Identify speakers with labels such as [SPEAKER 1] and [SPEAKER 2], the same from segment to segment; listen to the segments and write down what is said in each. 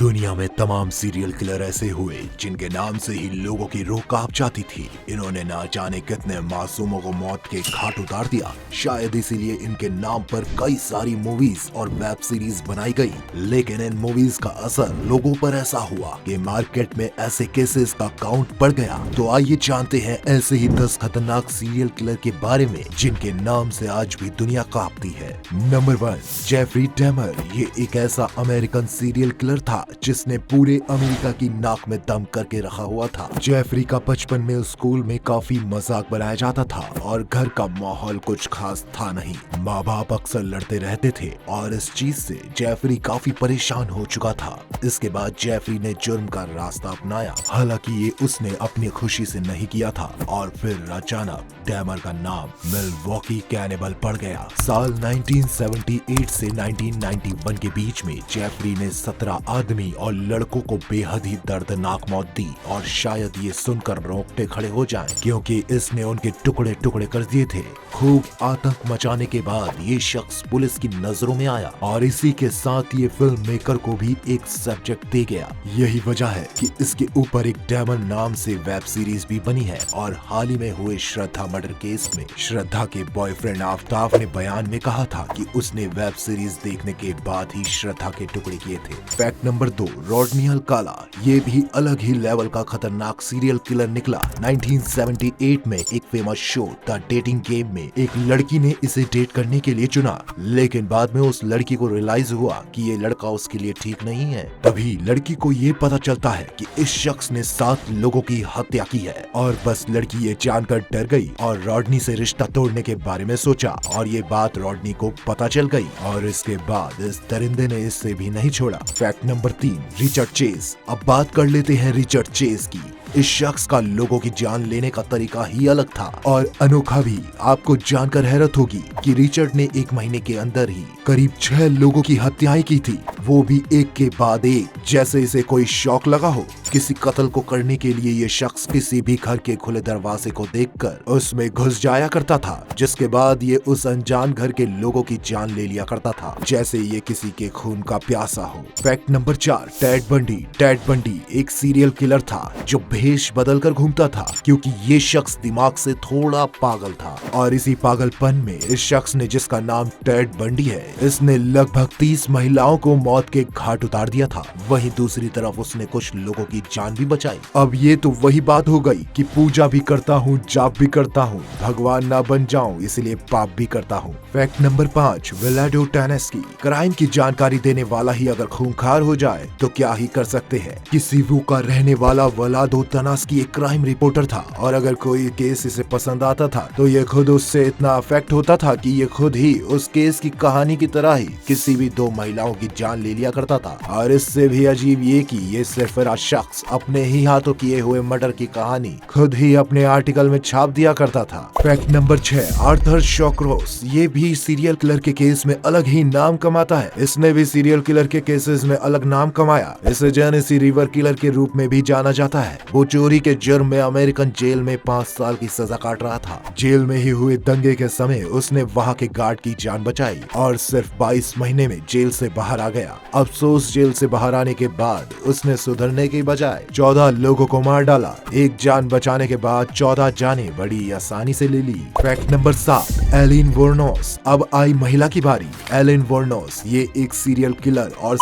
[SPEAKER 1] दुनिया में तमाम सीरियल किलर ऐसे हुए जिनके नाम से ही लोगों की रूह कांप जाती थी। इन्होंने ना जाने कितने मासूमों को मौत के घाट उतार दिया। शायद इसीलिए इनके नाम पर कई सारी मूवीज और वेब सीरीज बनाई गई। लेकिन इन मूवीज का असर लोगों पर ऐसा हुआ कि मार्केट में ऐसे केसेस का काउंट बढ़ गया। तो आइए जानते हैं ऐसे ही 10 खतरनाक सीरियल किलर के बारे में जिनके नाम से आज भी दुनिया कांपती है। Number 1, Jeffrey Dahmer. ये एक ऐसा अमेरिकन सीरियल किलर था जिसने पूरे अमेरिका की नाक में दम करके रखा हुआ था। जेफरी का बचपन में स्कूल में काफी मजाक बनाया जाता था और घर का माहौल कुछ खास था नहीं। माँ बाप अक्सर लड़ते रहते थे और इस चीज से जेफरी काफी परेशान हो चुका था। इसके बाद जेफरी ने जुर्म का रास्ता अपनाया। हालांकि ये उसने अपनी खुशी से नहीं किया था और फिर अचानक डैमर का नाम मिलवॉकी कैनिबल पड़ गया। साल 1978 से 1991 के बीच में जेफरी ने 17 आदमी और लड़कों को बेहद ही दर्दनाक मौत दी और शायद ये सुनकर रोंगटे खड़े हो जाएं, क्योंकि इसने उनके टुकड़े टुकड़े कर दिए थे। खूब आतंक मचाने के बाद ये शख्स पुलिस की नजरों में आया और इसी के साथ ये फिल्म मेकर को भी एक सब्जेक्ट दे गया। यही वजह है कि इसके ऊपर एक डैमर नाम से वेब सीरीज भी बनी है। और हाल ही में हुए श्रद्धा मर्डर केस में श्रद्धा के बॉयफ्रेंड आफ्ताब ने बयान में कहा था कि उसने वेब सीरीज देखने के बाद ही श्रद्धा के टुकड़े किए थे। Fact number 2, Rodney Alcala. ये भी अलग ही लेवल का खतरनाक सीरियल किलर निकला। 1978 में एक famous show the dating game में एक लड़की ने इसे डेट करने के लिए चुना, लेकिन बाद में उस लड़की को रियलाइज हुआ कि ये लड़का उसके लिए ठीक नहीं है। तभी लड़की को ये पता चलता है कि इस शख्स ने 7 लोगों की हत्या की है और बस लड़की ये जानकर डर गई और रॉडनी से रिश्ता तोड़ने के बारे में सोचा और ये बात रॉडनी को पता चल गई और इसके बाद इस दरिंदे ने इससे भी नहीं छोड़ा। Fact number 3, Richard chase. अब बात कर लेते हैं रिचर्ड चेज की। इस शख्स का लोगों की जान लेने का तरीका ही अलग था और अनोखा भी। आपको जानकर हैरत होगी कि रिचर्ड ने 1 महीने के अंदर ही करीब 6 लोगों की हत्याएं की थी, वो भी एक के बाद एक, जैसे इसे कोई शौक लगा हो। किसी कत्ल को करने के लिए ये शख्स किसी भी घर के खुले दरवाजे को देखकर उसमें घुस जाया करता था, जिसके बाद ये उस अनजान घर के लोगों की जान ले लिया करता था, जैसे ये किसी के खून का प्यासा हो। Fact number 4, Ted Bundy. Ted Bundy एक सीरियल किलर था जो भेष बदलकर घूमता था, क्योंकि ये शख्स दिमाग से थोड़ा पागल था और इसी पागलपन में इस शख्स ने, जिसका नाम टेड बंडी है, इसने लगभग 30 महिलाओं को मौत के घाट उतार दिया था। वहीं दूसरी तरफ उसने कुछ लोगों की जान भी बचाई। अब ये तो वही बात हो गई कि पूजा भी करता हूँ, जाप भी करता हूँ, भगवान ना बन जाऊं इसलिए पाप भी करता हूँ। Fact number 5, व्लाडो टानेस्की। क्राइम की जानकारी देने वाला ही अगर खूंखार हो जाए तो क्या ही कर सकते हैं। किसीवू का रहने वाला व्लाडो टानेस्की एक क्राइम रिपोर्टर था और अगर कोई केस इसे पसंद आता था तो ये खुद उससे इतना अफेक्ट होता था कि ये खुद ही उस केस की कहानी की तरह ही किसी भी 2 महिलाओं की जान ले लिया करता था। और इससे भी अजीब ये कि ये सरफराज शख्स अपने ही हाथों किए हुए मर्डर की कहानी खुद ही अपने आर्टिकल में छाप दिया करता था। Fact number 6, Arthur Shawcross. ये भी सीरियल किलर के केस में अलग ही नाम कमाता है। इसने भी सीरियल किलर के केसेस में अलग नाम कमाया। इसे जेनेसी रिवर किलर के रूप में भी जाना जाता है। वो चोरी के जुर्म में अमेरिकन जेल में 5 साल की सजा काट रहा था। जेल में ही हुए दंगे के समय उसने वहाँ के गार्ड की जान बचाई और सिर्फ 22 महीने में जेल से बाहर आ गया। अफसोस, जेल से बाहर आने के बाद उसने सुधरने की बजाय 14 लोगों को मार डाला। एक जान बचाने के बाद 14 जाने बड़ी आसानी से ले ली। Fact number 7, Aileen Wuornos. अब आई महिला की बारी। एलिन वोर्नोस ये एक सीरियल किलर और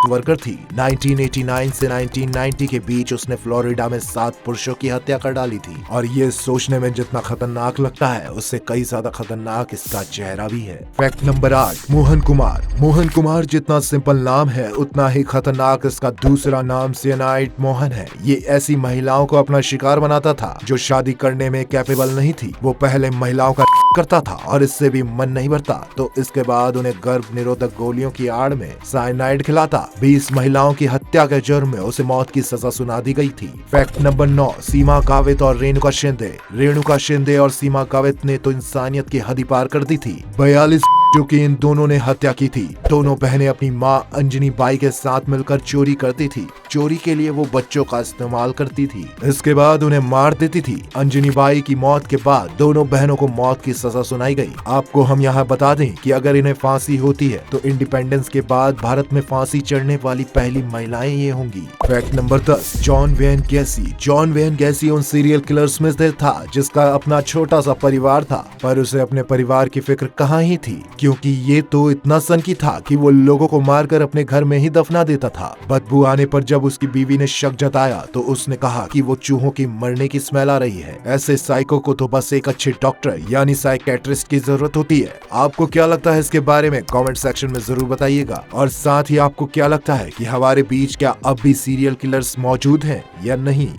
[SPEAKER 1] वर्कर थी। 1989 से 1990 के बीच उसने फ्लोरिडा में 7 पुरुषों की हत्या कर डाली थी और ये सोचने में जितना खतरनाक लगता है उससे कई ज्यादा खतरनाक इसका चेहरा भी है। Fact number 8, Mohan Kumar. मोहन कुमार जितना सिंपल नाम है उतना ही खतरनाक इसका दूसरा नाम सियानाइड मोहन है। ये ऐसी महिलाओं को अपना शिकार बनाता था जो शादी करने में कैपेबल नहीं थी। वो पहले महिलाओं का करता था और इससे भी मन नहीं भरता तो इसके बाद उन्हें गर्भ निरोधक गोलियों की आड़ में साइनाइड खिलाता। 20 महिलाओं की हत्या के जुर्म में उसे मौत की सजा सुना दी गई थी। फैक्ट नंबर 9, सीमा कावित और रेणुका शिंदे। रेणुका शिंदे और सीमा कावित ने तो इंसानियत की हद ही पार कर दी थी। 42 जो कि इन दोनों ने हत्या की थी। दोनों बहनें अपनी मां अंजनी बाई के साथ मिलकर चोरी करती थी। चोरी के लिए वो बच्चों का इस्तेमाल करती थी, इसके बाद उन्हें मार देती थी। अंजनी बाई की मौत के बाद दोनों बहनों को मौत की सजा सुनाई गई। आपको हम यहाँ बता दें कि अगर इन्हें फांसी होती है तो इंडिपेंडेंस के बाद भारत में फांसी चढ़ने वाली पहली महिलाएं ये होंगी। Fact number 10, John Wayne Gacy. John Wayne Gacy उन सीरियल किलर्स में से था जिसका अपना छोटा सा परिवार था, पर उसे अपने परिवार की फिक्र कहाँ ही थी, क्योंकि ये तो इतना सनकी था कि वो लोगों को मारकर अपने घर में ही दफना देता था। बदबू आने पर जब उसकी बीवी ने शक जताया तो उसने कहा कि वो चूहों की मरने की स्मेल आ रही है। ऐसे साइको को तो बस एक अच्छे डॉक्टर यानी साइकेट्रिस्ट की जरूरत होती है। आपको क्या लगता है इसके बारे में कमेंट सेक्शन में जरूर बताइएगा, और साथ ही आपको क्या लगता है कि हमारे बीच क्या अब भी सीरियल किलर्स मौजूद हैं या नहीं।